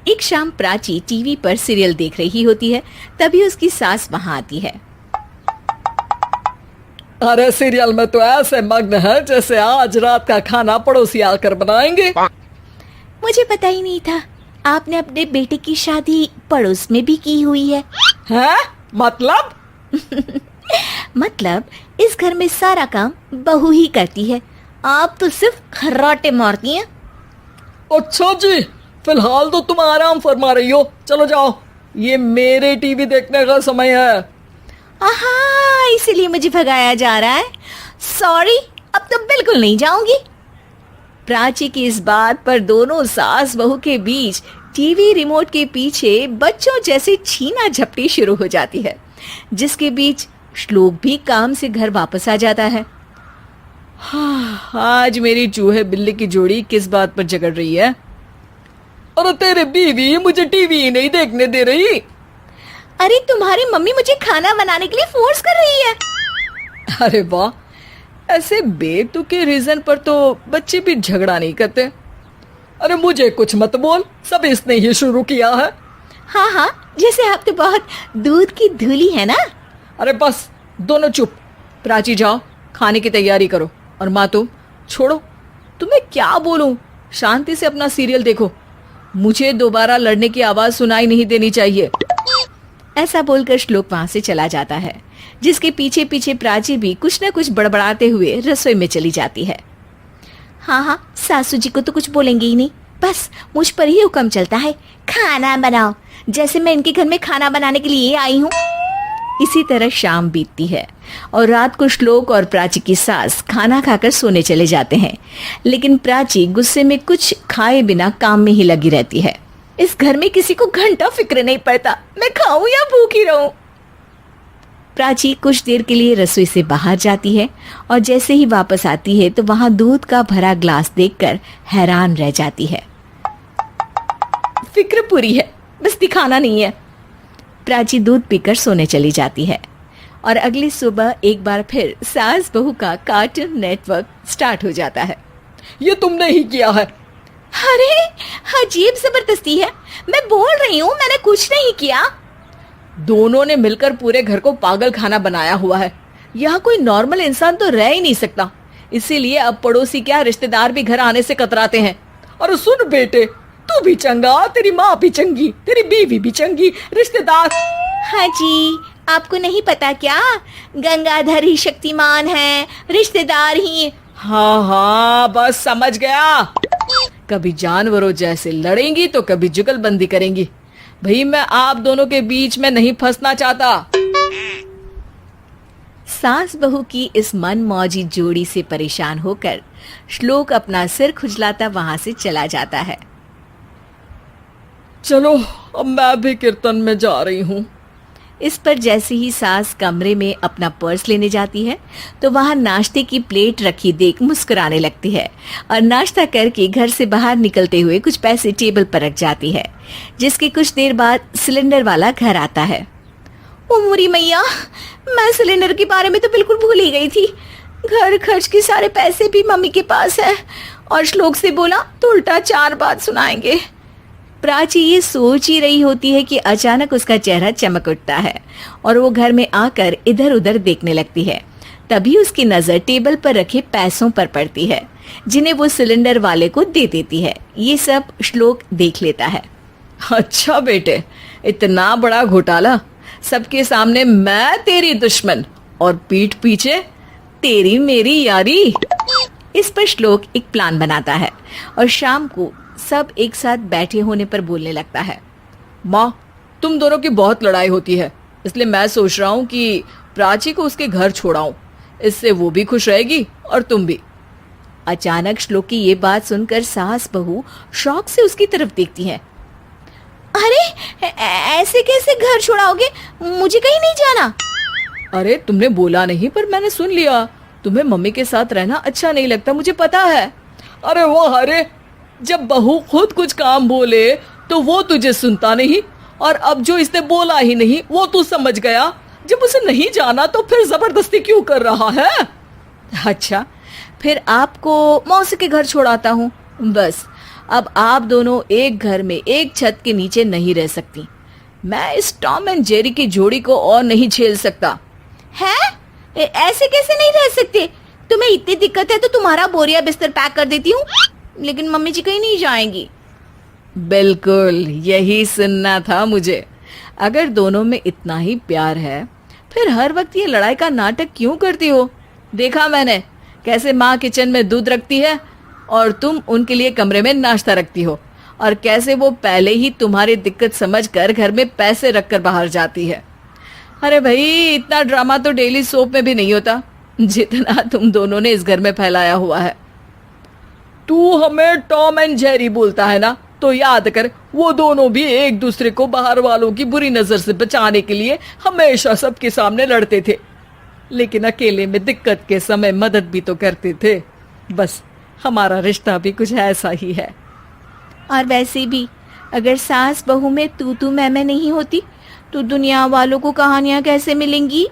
एक शाम प्राची टीवी पर सीरियल देख रही होती है। तभी उसकी सास वहां आती है। अरे सीरियल में तो ऐसे मग्न है जैसे आज रात का खाना पड़ोसी आकर बनाएंगे। मुझे पता ही नहीं था आपने अपने बेटे की शादी पड़ोस में भी की हुई है। हैं? मतलब? मतलब इस घर में सारा काम बहू ही करती है, आप तो सिर्फ खर्राटे मारती हैं। अच्छा जी, फिलहाल तो तुम आराम फरमा रही हो, चलो जाओ, ये मेरे टीवी देखने का समय है। आहा, इसीलिए मुझे भगाया जा रहा है। सॉरी, अब तो बिल्कुल नहीं जाऊंगी। प्राची की इस बात पर दोनों सास बहू के बीच टीवी रिमोट के पीछे बच्चों जैसे छीना झपटी शुरू हो जाती है, जिसके बीच श्लोक भी काम से घर वापस आ जाता है। आज मेरी चूहे बिल्ली की जोड़ी किस बात पर झगड़ रही है? अरे तेरे बीवी मुझे टीवी ही नहीं देखने दे रही। अरे तुम्हारी मम्मी मुझे खाना बनाने के लिए फोर्स कर रही है। अरे वाह, ऐसे बेतुके रीजन पर तो बच्चे भी झगड़ा नहीं करते। अरे मुझे कुछ मत बोल, सब इसने ही शुरू किया है। हाँ हाँ, जैसे आप तो बहुत दूध की धूली है ना। अरे बस, दोनों चुप। प्राची जाओ, खाने की तैयारी करो। और माँ तुम छोड़ो, तुम्हें क्या बोलूं, शांति से अपना सीरियल देखो, मुझे दोबारा लड़ने की आवाज सुनाई नहीं देनी चाहिए। ऐसा बोलकर श्लोक वहां से चला जाता है, जिसके पीछे पीछे प्राची भी कुछ न कुछ बड़बड़ाते हुए रसोई में चली जाती है। हाँ हाँ, सासू जी को तो कुछ बोलेंगे ही नहीं, बस मुझ पर ही हुक्म चलता है, खाना बनाओ, जैसे मैं इनके घर में खाना बनाने के लिए आई हूँ। इसी तरह शाम बीतती है और रात को श्लोक और प्राची की सास खाना खाकर सोने चले जाते हैं, लेकिन प्राची गुस्से में कुछ खाए बिना काम में ही लगी रहती है। इस घर में किसी को घंटा फिक्र नहीं पड़ता, मैं खाऊं या भूखी रहूं। प्राची कुछ देर के लिए रसोई से बाहर जाती है और जैसे ही वापस आती है तो वहां दूध का भरा ग्लास देखकर हैरान रह जाती है। फिक्र पूरी है, बस दिखाना नहीं है। प्राची दूध पीकर सोने चली जाती है और अगली सुबह एक बार फिर सास बहू का कार्टून नेटवर्क स्टार्ट हो जाता है। ये तुमने ही किया है। अरे अजीब जबरदस्ती है, मैं बोल रही हूँ मैंने कुछ नहीं किया। दोनों ने मिलकर पूरे घर को पागल खाना बनाया हुआ है। यहाँ कोई नॉर्मल इंसान तो रह ही नहीं सकता, इसीलिए अब पड़ोसी क्या रिश्तेदार भी घर आने से कतराते हैं। और सुन बेटे, तू भी चंगा, तेरी माँ भी चंगी, तेरी बीवी भी चंगी, रिश्तेदार। हाँ जी, आपको नहीं पता क्या, गंगाधर ही शक्तिमान है, रिश्तेदार ही। हाँ हाँ, बस समझ गया। कभी जानवरों जैसे लड़ेंगी तो कभी जुगलबंदी करेंगी। भाई मैं आप दोनों के बीच में नहीं फंसना चाहता। सास बहू की इस मन मौजी जोड़ी से परेशान होकर श्लोक अपना सिर खुजलाता वहां से चला जाता है। चलो अब मैं भी कीर्तन में जा रही हूँ। इस पर जैसे ही सास कमरे में अपना पर्स लेने जाती है तो वहां नाश्ते की प्लेट रखी देख मुस्कुराने लगती है और नाश्ता करके घर से बाहर निकलते हुए कुछ पैसे टेबल पर रख जाती है, जिसके कुछ देर बाद सिलेंडर वाला घर आता है। ओ मोरी मैया, मैं सिलेंडर के बारे में तो बिल्कुल भूल ही गई थी। घर खर्च के सारे पैसे भी मम्मी के पास है और श्लोक से बोला तो उल्टा 4 बात सुनाएंगे। प्राची ये सोच ही रही होती है कि अचानक उसका चेहरा चमक उठता है और वो घर में आकर इधर उधर देखने लगती है। तभी उसकी नजर टेबल पर रखे पैसों पर पड़ती है, जिन्हें वो सिलेंडर वाले को दे देती है। ये सब श्लोक देख लेता है। अच्छा बेटे, इतना बड़ा घोटाला, सबके सामने मैं तेरी दुश्मन और पीठ पीछे तेरी मेरी यारी। इस पर श्लोक एक प्लान बनाता है और शाम को सब एक साथ बैठे होने पर बोलने लगता है। माँ, तुम दोनों की बहुत लड़ाई होती है, इसलिए मैं सोच रहा हूँ कि प्राची को उसके घर छोड़ाऊं, इससे वो भी खुश रहेगी और तुम भी। अचानक श्लोक की ये बात सुनकर सास बहू शौक से उसकी तरफ देखती हैं। अरे ऐसे कैसे घर छोड़ाओगे, मुझे कहीं नहीं जाना। अरे तुमने बोला नहीं पर मैंने सुन लिया, तुम्हें मम्मी के साथ रहना अच्छा नहीं लगता, मुझे पता है। अरे वो, अरे जब बहू खुद कुछ काम बोले तो वो तुझे सुनता नहीं, और अब जो इसने बोला ही नहीं वो तू समझ गया। जब उसे नहीं जाना तो फिर जबरदस्ती क्यों कर रहा है? अच्छा, फिर आपको मौसी के घर छोड़ाता हूँ, बस अब आप दोनों एक घर में एक छत के नीचे नहीं रह सकती। मैं इस टॉम एंड जेरी की जोड़ी को और नहीं झेल सकता। है? ऐसे कैसे नहीं रह सकते? तुम्हें इतनी दिक्कत है तो तुम्हारा बोरिया बिस्तर पैक कर देती हूँ, लेकिन मम्मी जी कहीं नहीं जाएंगी। बिल्कुल यही सुनना था मुझे। अगर दोनों में इतना ही प्यार है फिर हर वक्त ये लड़ाई का नाटक क्यों करती हो? देखा मैंने कैसे माँ किचन में दूध रखती है और तुम उनके लिए कमरे में नाश्ता रखती हो, और कैसे वो पहले ही तुम्हारी दिक्कत समझकर घर में पैसे रखकर बाहर जाती है। अरे भाई, इतना ड्रामा तो डेली सोप में भी नहीं होता जितना तुम दोनों ने इस घर में फैलाया हुआ है। तू हमें टॉम एंड जेरी बोलता है ना, तो याद कर वो दोनों भी एक दूसरे को बाहर वालों की बुरी नजर से बचाने के लिए हमेशा सबके सामने लड़ते थे, लेकिन अकेले में दिक्कत के समय मदद भी तो करते थे। बस हमारा रिश्ता भी कुछ ऐसा ही है। और वैसे भी अगर सास बहू में तू मैं नहीं होती तो दुनिया वालों को कहानियां कैसे मिलेंगी?